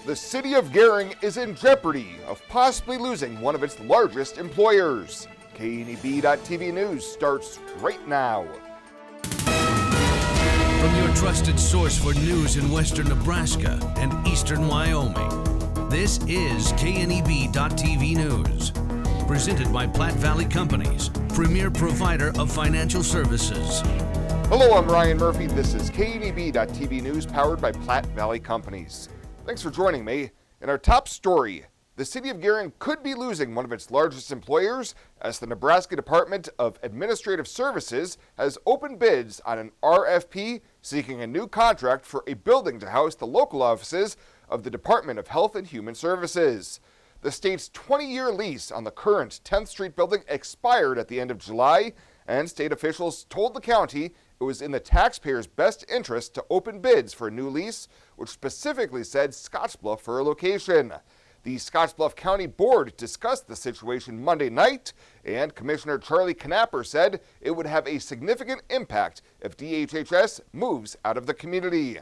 The city of Gering is in jeopardy of possibly losing one of its largest employers. KNEB.TV News starts right now. From your trusted source for news in western Nebraska and eastern Wyoming, this is KNEB.TV News. Presented by Platte Valley Companies, premier provider of financial services. Hello, I'm Ryan Murphy. This is KNEB.TV News powered by Platte Valley Companies. Thanks for joining me. In our top story, the city of Gering could be losing one of its largest employers as the Nebraska Department of Administrative Services has opened bids on an RFP seeking a new contract for a building to house the local offices of the Department of Health and Human Services. The state's 20-year lease on the current 10th Street building expired at the end of July, and state officials told the county it was in the taxpayers' best interest to open bids for a new lease, which specifically said Scottsbluff for a location. The Scottsbluff County Board discussed the situation Monday night, and Commissioner Charlie Knapper said it would have a significant impact if DHHS moves out of the community.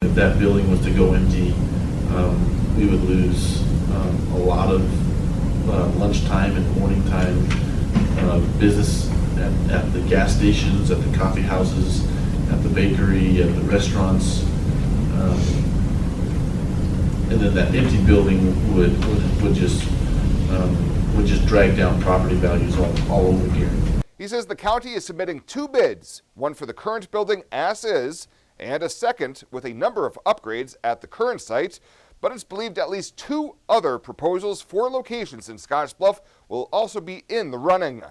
If that building was to go empty, we would lose a lot of lunchtime and morning time business at the gas stations, at the coffee houses, at the bakery, at the restaurants. And then that empty building would just drag down property values all over here. He says the county is submitting two bids, one for the current building as is, and a second with a number of upgrades at the current site, but it's believed at least two other proposals for locations in Scottsbluff will also be in the running.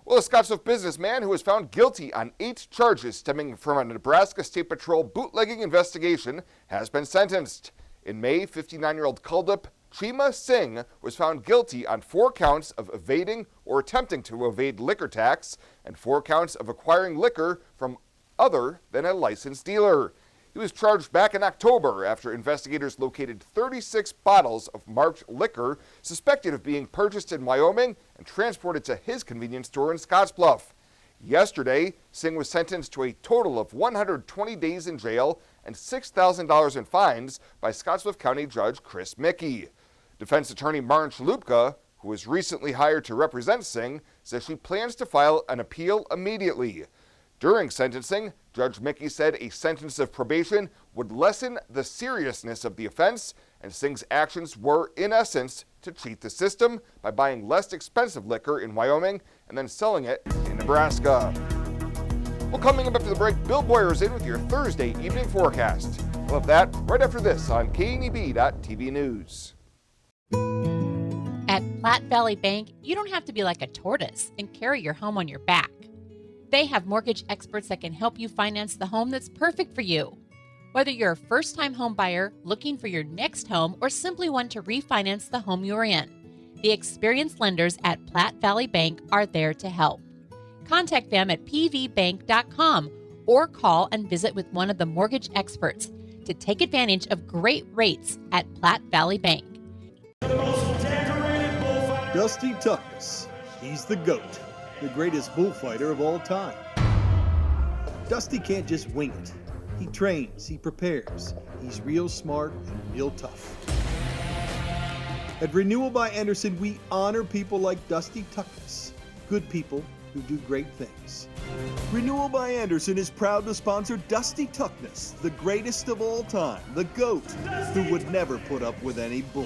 Well, a Scottsbluff businessman who was found guilty on 8 charges stemming from a Nebraska State Patrol bootlegging investigation has been sentenced. In May, 59-year-old Kuldip Cheema Singh was found guilty on 4 counts of evading or attempting to evade liquor tax and 4 counts of acquiring liquor from other than a licensed dealer. He was charged back in October after investigators located 36 bottles of marked liquor suspected of being purchased in Wyoming and transported to his convenience store in Scottsbluff. Yesterday, Singh was sentenced to a total of 120 days in jail and $6,000 in fines by Scottsbluff County Judge Chris Mickey. Defense attorney Martin Chalupka, who was recently hired to represent Singh, says she plans to file an appeal immediately. During sentencing, Judge Mickey said a sentence of probation would lessen the seriousness of the offense, and Singh's actions were, in essence, to cheat the system by buying less expensive liquor in Wyoming and then selling it in Nebraska. Well, coming up after the break, Bill Boyer is in with your Thursday evening forecast. We'll have that right after this on KNEB.TV News. At Platte Valley Bank, you don't have to be like a tortoise and carry your home on your back. They have mortgage experts that can help you finance the home that's perfect for you. Whether you're a first-time home buyer looking for your next home or simply want to refinance the home you're in, the experienced lenders at Platte Valley Bank are there to help. Contact them at pvbank.com or call and visit with one of the mortgage experts to take advantage of great rates at Platte Valley Bank. Dusty Tuckness. He's the GOAT, the greatest bullfighter of all time. Dusty can't just wing it. He trains, he prepares. He's real smart and real tough. At Renewal by Anderson, we honor people like Dusty Tuckness, good people who do great things. Renewal by Anderson is proud to sponsor Dusty Tuckness, the greatest of all time, the GOAT, who would never put up with any bull.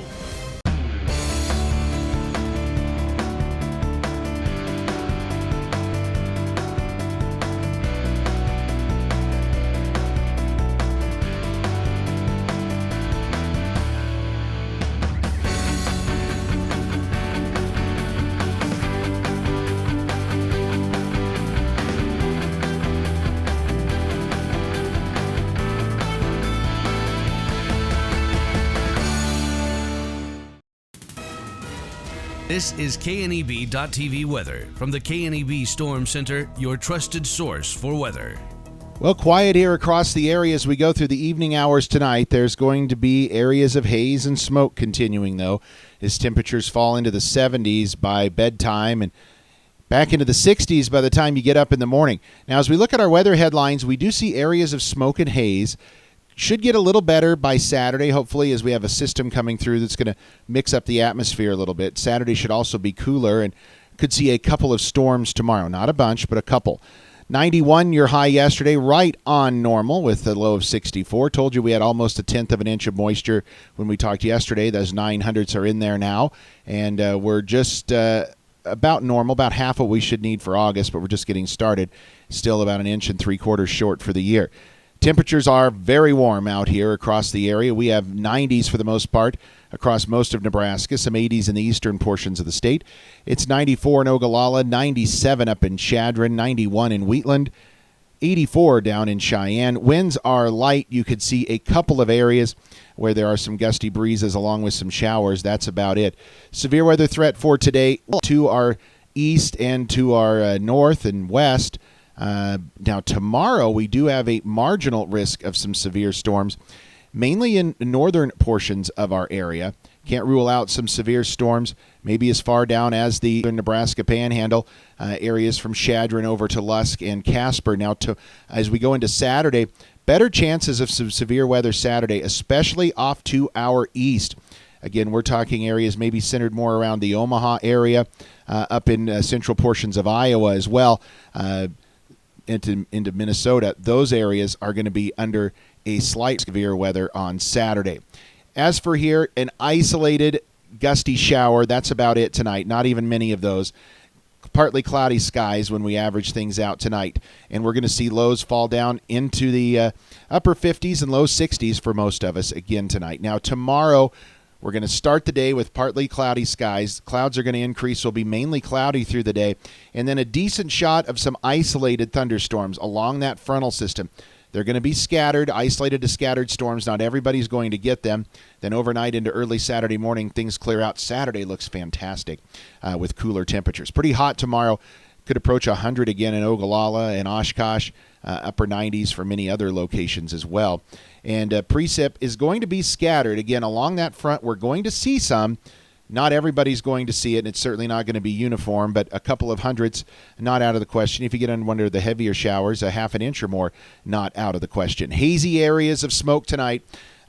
This is KNEB.TV weather from the KNEB Storm Center, your trusted source for weather. Well, quiet here across the area as we go through the evening hours tonight. There's going to be areas of haze and smoke continuing, though, as temperatures fall into the 70s by bedtime and back into the 60s by the time you get up in the morning. Now, as we look at our weather headlines, we do see areas of smoke and haze Should get a little better by Saturday, hopefully, as we have a system coming through that's going to mix up the atmosphere a little bit. Saturday should also be cooler and could see a couple of storms tomorrow. Not a bunch, but a couple. 91, your high yesterday, right on normal with a low of 64. Told you we had almost a tenth of an inch of moisture when we talked yesterday. Those 900s are in there now, and we're just about normal, about half what we should need for August, but we're just getting started. Still about 1 3/4 inches short for the year. Temperatures are very warm out here across the area. We have 90s for the most part across most of Nebraska, some 80s in the eastern portions of the state. It's 94 in Ogallala, 97 up in Chadron, 91 in Wheatland, 84 down in Cheyenne. Winds are light. You could see a couple of areas where there are some gusty breezes along with some showers. That's about it. Severe weather threat for today to our east and to our north and west. Now, tomorrow we do have a marginal risk of some severe storms, mainly in northern portions of our area. Can't rule out some severe storms, maybe as far down as the Nebraska Panhandle, areas from Chadron over to Lusk and Casper. Now, as we go into Saturday, better chances of some severe weather Saturday, especially off to our east. Again, we're talking areas maybe centered more around the Omaha area, up in central portions of Iowa as well. Into Minnesota, those areas are going to be under a slight severe weather on Saturday. As for here, an isolated gusty shower, that's about it tonight. Not even many of those. Partly cloudy skies when we average things out tonight. And we're going to see lows fall down into the upper 50s and low 60s for most of us again tonight. Now, tomorrow, we're going to start the day with partly cloudy skies. Clouds are going to increase. Will be mainly cloudy through the day. And then a decent shot of some isolated thunderstorms along that frontal system. They're going to be scattered, isolated to scattered storms. Not everybody's going to get them. Then overnight into early Saturday morning, things clear out. Saturday looks fantastic with cooler temperatures. Pretty hot tomorrow. Could approach 100 again in Ogallala and Oshkosh. Upper 90s for many other locations as well. And precip is going to be scattered. Again, along that front, we're going to see some. Not everybody's going to see it, and it's certainly not going to be uniform, but a couple of hundreds, not out of the question. If you get under the heavier showers, a half an inch or more, not out of the question. Hazy areas of smoke tonight.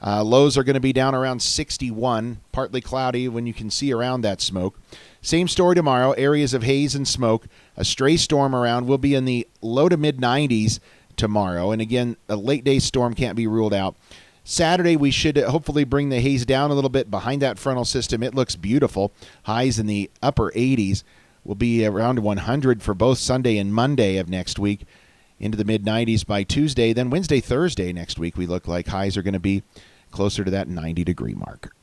Lows are going to be down around 61, partly cloudy when you can see around that smoke. Same story tomorrow, areas of haze and smoke. A stray storm around will be in the low to mid-90s tomorrow. And again, a late-day storm can't be ruled out. Saturday, we should hopefully bring the haze down a little bit behind that frontal system. It looks beautiful. Highs in the upper 80s will be around 100 for both Sunday and Monday of next week. Into the mid-90s by Tuesday. Then Wednesday, Thursday next week, we look like highs are going to be closer to that 90-degree mark.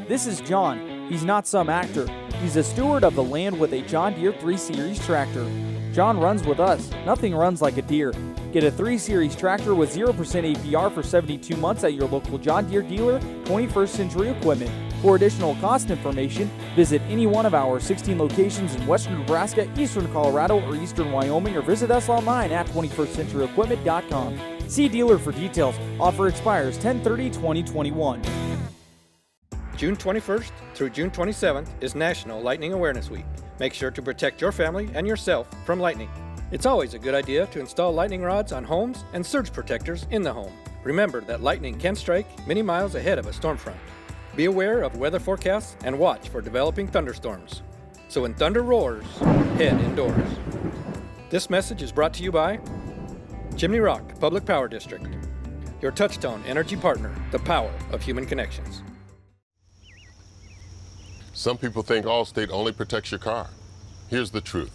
This is John. He's not some actor. He's a steward of the land with a John Deere 3 Series tractor. John runs with us. Nothing runs like a Deere. Get a 3 Series tractor with 0% APR for 72 months at your local John Deere dealer, 21st Century Equipment. For additional cost information, visit any one of our 16 locations in western Nebraska, eastern Colorado, or eastern Wyoming, or visit us online at 21stcenturyequipment.com. See dealer for details. Offer expires 10/30/2021. June 21st through June 27th is National Lightning Awareness Week. Make sure to protect your family and yourself from lightning. It's always a good idea to install lightning rods on homes and surge protectors in the home. Remember that lightning can strike many miles ahead of a storm front. Be aware of weather forecasts and watch for developing thunderstorms. So when thunder roars, head indoors. This message is brought to you by Chimney Rock Public Power District, your touchstone energy partner, the power of human connections. Some people think Allstate only protects your car. Here's the truth.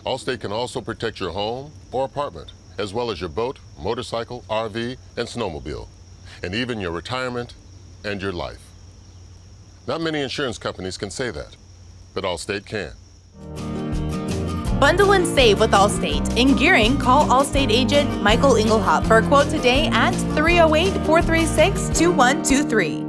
Allstate can also protect your home or apartment, as well as your boat, motorcycle, RV, and snowmobile, and even your retirement and your life. Not many insurance companies can say that, but Allstate can. Bundle and save with Allstate. In Gering, call Allstate agent Michael Engelhop for a quote today at 308-436-2123.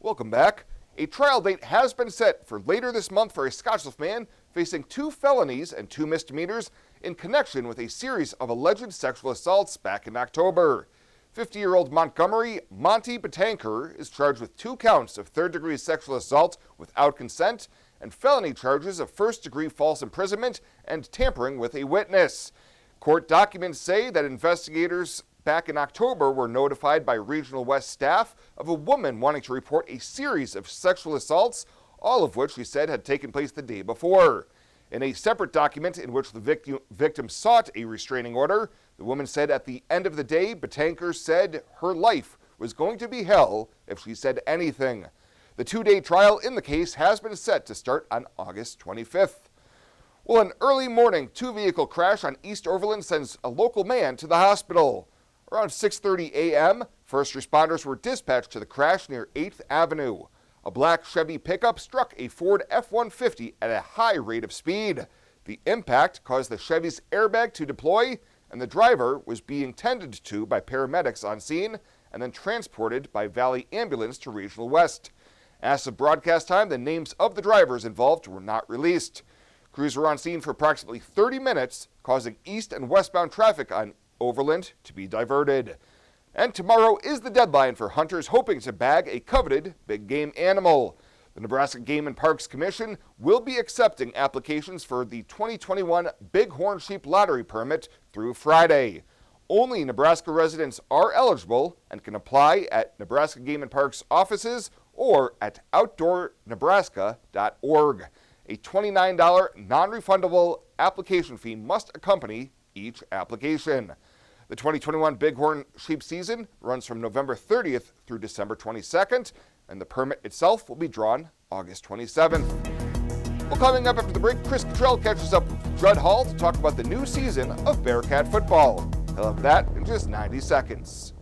Welcome back. A trial date has been set for later this month for a Scottsbluff man facing 2 felonies and 2 misdemeanors in connection with a series of alleged sexual assaults back in October. 50-year-old Montgomery Monty Betanker is charged with 2 counts of third-degree sexual assault without consent and felony charges of first-degree false imprisonment and tampering with a witness. Court documents say that investigators back in October were notified by Regional West staff of a woman wanting to report a series of sexual assaults, all of which she said had taken place the day before. In a separate document in which the victim sought a restraining order, the woman said at the end of the day, Betankers said her life was going to be hell if she said anything. The 2-day trial in the case has been set to start on August 25th. Well, an early morning 2-vehicle crash on East Overland sends a local man to the hospital. Around 6:30 a.m., first responders were dispatched to the crash near 8th Avenue. A black Chevy pickup struck a Ford F-150 at a high rate of speed. The impact caused the Chevy's airbag to deploy, and the driver was being tended to by paramedics on scene and then transported by Valley Ambulance to Regional West. As of broadcast time, the names of the drivers involved were not released. Crews were on scene for approximately 30 minutes, causing east and westbound traffic on Overland to be diverted. And tomorrow is the deadline for hunters hoping to bag a coveted big game animal. The Nebraska Game and Parks Commission will be accepting applications for the 2021 Bighorn Sheep Lottery permit through Friday. Only Nebraska residents are eligible and can apply at Nebraska Game and Parks offices or at outdoornebraska.org. A $29 non-refundable application fee must accompany each application. The 2021 Bighorn sheep season runs from November 30th through December 22nd, and the permit itself will be drawn August 27th. Well, coming up after the break, Chris Cottrell catches up with Judd Hall to talk about the new season of Bearcat football. He'll have that in just 90 seconds.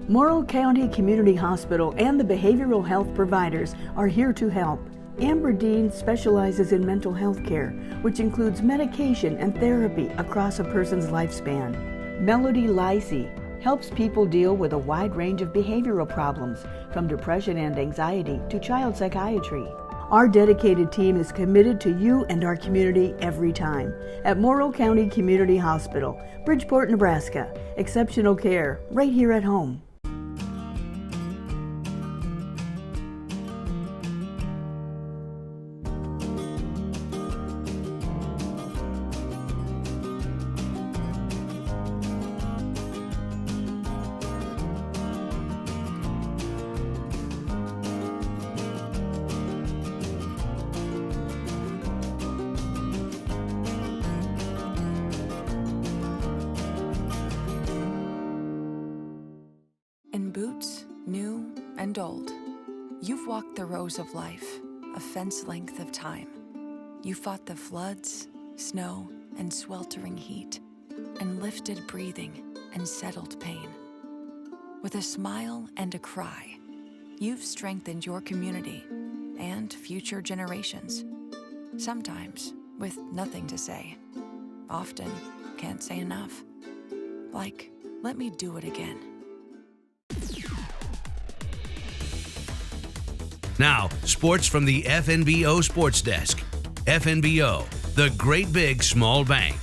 Morrill County Community Hospital and the behavioral health providers are here to help. Amber Dean specializes in mental health care, which includes medication and therapy across a person's lifespan. Melody Lacey helps people deal with a wide range of behavioral problems, from depression and anxiety to child psychiatry. Our dedicated team is committed to you and our community every time. At Morrill County Community Hospital, Bridgeport, Nebraska. Exceptional care right here at home. In boots, new and old, you've walked the rows of life, a fence length of time. You fought the floods, snow, and sweltering heat, and lifted breathing and settled pain. With a smile and a cry, you've strengthened your community and future generations. Sometimes with nothing to say. Often can't say enough. Like, let me do it again. Now, sports from the FNBO Sports Desk. FNBO, the great big small bank.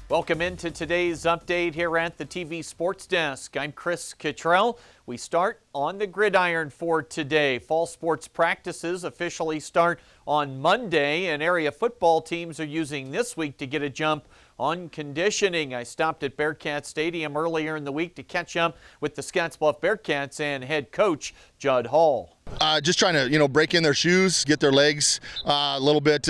Welcome into today's update here at the TV Sports Desk. I'm Chris Cottrell. We start on the gridiron for today. Fall sports practices officially start on Monday, and area football teams are using this week to get a jump on conditioning. I stopped at Bearcat Stadium earlier in the week to catch up with the Scottsbluff Bearcats and head coach Judd Hall. Just trying to, break in their shoes, get their legs a little bit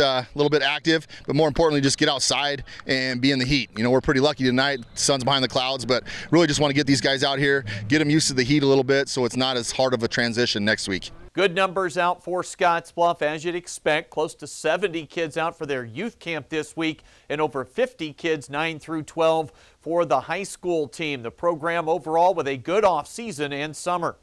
active, but more importantly, just get outside and be in the heat. We're pretty lucky tonight. The sun's behind the clouds, but really just want to get these guys out here, get them used to the heat a little bit, so it's not as hard of a transition next week. Good numbers out for Scottsbluff, as you'd expect. Close to 70 kids out for their youth camp this week, and over 50 kids 9 through 12 for the high school team. The program overall with a good off season and summer.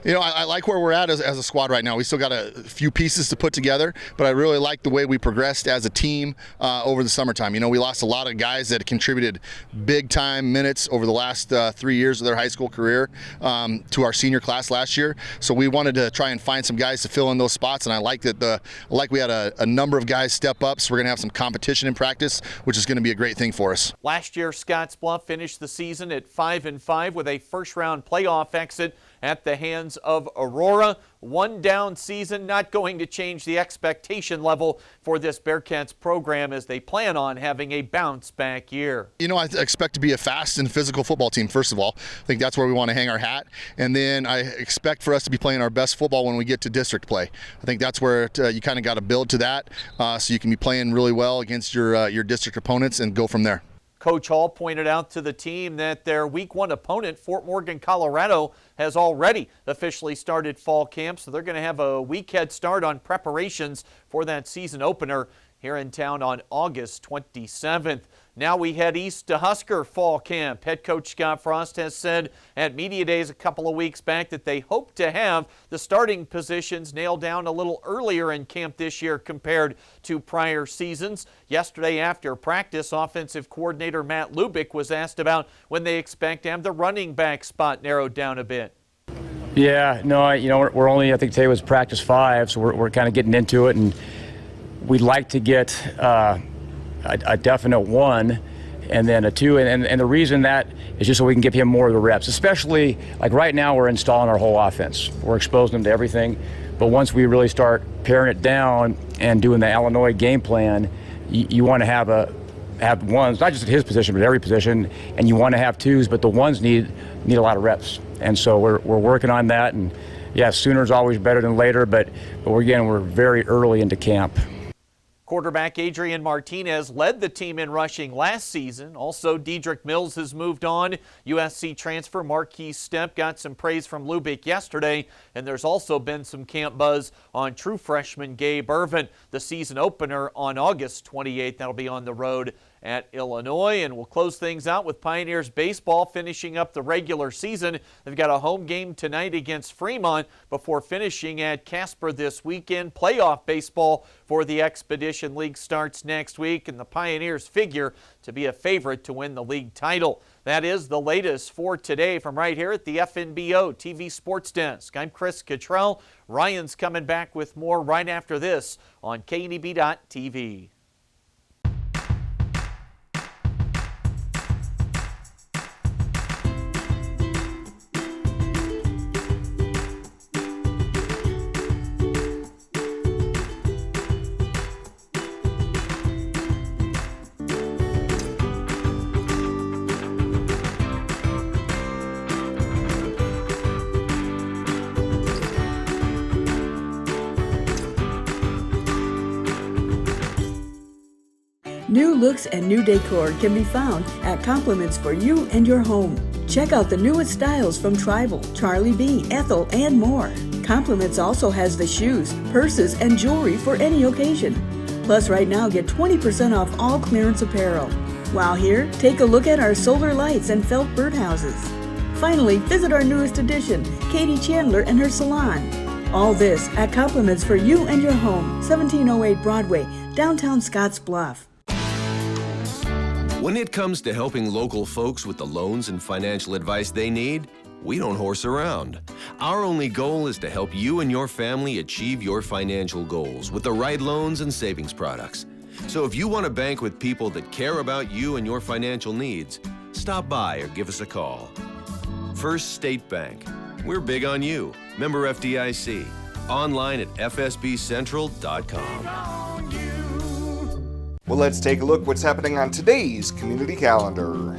I like where we're at as a squad right now. We still got a few pieces to put together, but I really like the way we progressed as a team over the summertime. We lost a lot of guys that contributed big-time minutes over the last 3 years of their high school career to our senior class last year. So we wanted to try and find some guys to fill in those spots, and I like that we had a number of guys step up, so we're going to have some competition in practice, which is going to be a great thing for us. Last year, Scottsbluff finished the season at 5-5 with a first-round playoff exit at the hands of Aurora. One down season, not going to change the expectation level for this Bearcats program as they plan on having a bounce back year. You know, I expect to be a fast and physical football team, first of all. I think that's where we want to hang our hat. And then I expect for us to be playing our best football when we get to district play. I think that's where you kind of got to build to that so you can be playing really well against your district opponents and go from there. Coach Hall pointed out to the team that their Week 1 opponent, Fort Morgan, Colorado, has already officially started fall camp, so they're going to have a week head start on preparations for that season opener here in town on August 27th. Now we head east to Husker fall camp. Head coach Scott Frost has said at Media Days a couple of weeks back that they hope to have the starting positions nailed down a little earlier in camp this year compared to prior seasons. Yesterday after practice, offensive coordinator Matt Lubick was asked about when they expect to have the running back spot narrowed down a bit. Yeah, no, we're only, I think today was practice 5, so we're kind of getting into it, and we'd like to get a definite 1 and then a 2, and the reason that is just so we can give him more of the reps, especially like right now we're installing our whole offense. We're exposing him to everything, but once we really start paring it down and doing the Illinois game plan, you want to have ones, not just at his position, but every position, and you want to have 2s, but the ones need a lot of reps. And so we're working on that, and yeah, sooner is always better than later, but we're very early into camp. Quarterback Adrian Martinez led the team in rushing last season. Also, Dedrick Mills has moved on. USC transfer Marquise Stepp got some praise from Lubick yesterday, and there's also been some camp buzz on true freshman Gabe Irvin. The season opener on August 28th. That'll be on the road at Illinois. And we'll close things out with Pioneers baseball finishing up the regular season. They've got a home game tonight against Fremont before finishing at Casper this weekend. Playoff baseball for the Expedition League starts next week, and the Pioneers figure to be a favorite to win the league title. That is the latest for today from right here at the FNBO TV Sports Desk. I'm Chris Cottrell. Ryan's coming back with more right after this on KNEB.TV. New looks and new decor can be found at Compliments for You and Your Home. Check out the newest styles from Tribal, Charlie B, Ethel, and more. Compliments also has the shoes, purses, and jewelry for any occasion. Plus, right now, get 20% off all clearance apparel. While here, take a look at our solar lights and felt birdhouses. Finally, visit our newest addition, Katie Chandler and her salon. All this at Compliments for You and Your Home, 1708 Broadway, downtown Scottsbluff. When it comes to helping local folks with the loans and financial advice they need, we don't horse around. Our only goal is to help you and your family achieve your financial goals with the right loans and savings products. So if you want to bank with people that care about you and your financial needs, stop by or give us a call. First State Bank. We're big on you. Member FDIC. Online at fsbcentral.com. Well, let's take a look what's happening on today's community calendar.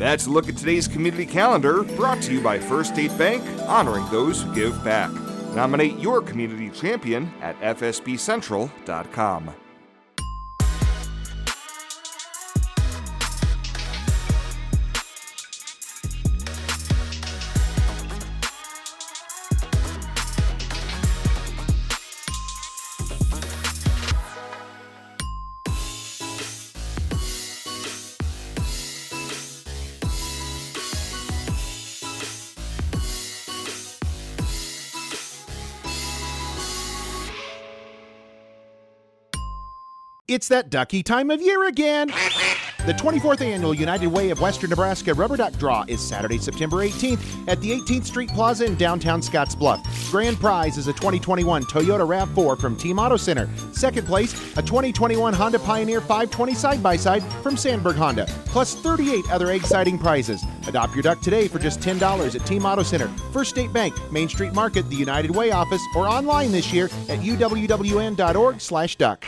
That's a look at today's community calendar, brought to you by First State Bank, honoring those who give back. Nominate your community champion at fsbcentral.com. It's that ducky time of year again. The 24th Annual United Way of Western Nebraska Rubber Duck Draw is Saturday, September 18th at the 18th Street Plaza in downtown Scottsbluff. Grand prize is a 2021 Toyota RAV4 from Team Auto Center. Second place, a 2021 Honda Pioneer 520 side-by-side from Sandberg Honda, plus 38 other exciting prizes. Adopt your duck today for just $10 at Team Auto Center, First State Bank, Main Street Market, the United Way office, or online this year at uwwn.org/duck.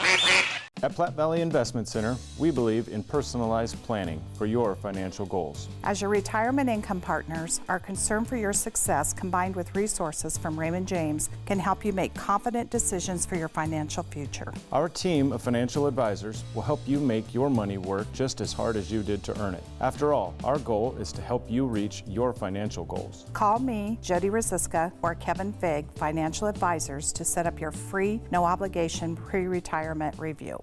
At Platte Valley Investment Center, we believe in personalized planning for your financial goals. As your retirement income partners, our concern for your success combined with resources from Raymond James can help you make confident decisions for your financial future. Our team of financial advisors will help you make your money work just as hard as you did to earn it. After all, our goal is to help you reach your financial goals. Call me, Jody Rosiska, or Kevin Fig, Financial Advisors, to set up your free, no-obligation pre-retirement review.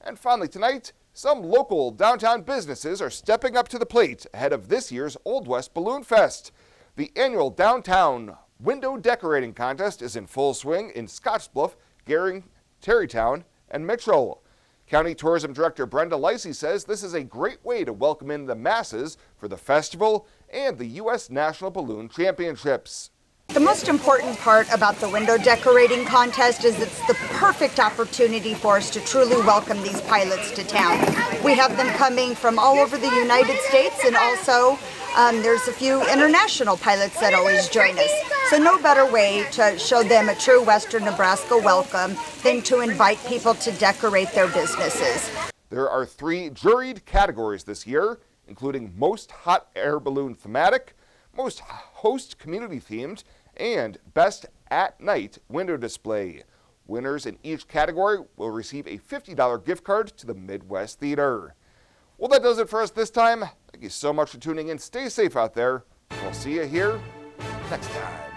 And finally tonight, some local downtown businesses are stepping up to the plate ahead of this year's Old West Balloon Fest. The annual downtown window decorating contest is in full swing in Scottsbluff, Gering, Terrytown, and Mitchell. County Tourism Director Brenda Lacey says this is a great way to welcome in the masses for the festival and the U.S. National Balloon Championships. The most important part about the window decorating contest is it's the perfect opportunity for us to truly welcome these pilots to town. We have them coming from all over the United States, and also there's a few international pilots that always join us. So no better way to show them a true Western Nebraska welcome than to invite people to decorate their businesses. There are 3 juried categories this year, including most hot air balloon thematic, most host community themed, and best at night window display. Winners in each category will receive a $50 gift card to the Midwest Theater. Well, that does it for us this time. Thank you so much for tuning in. Stay safe out there. We'll see you here next time.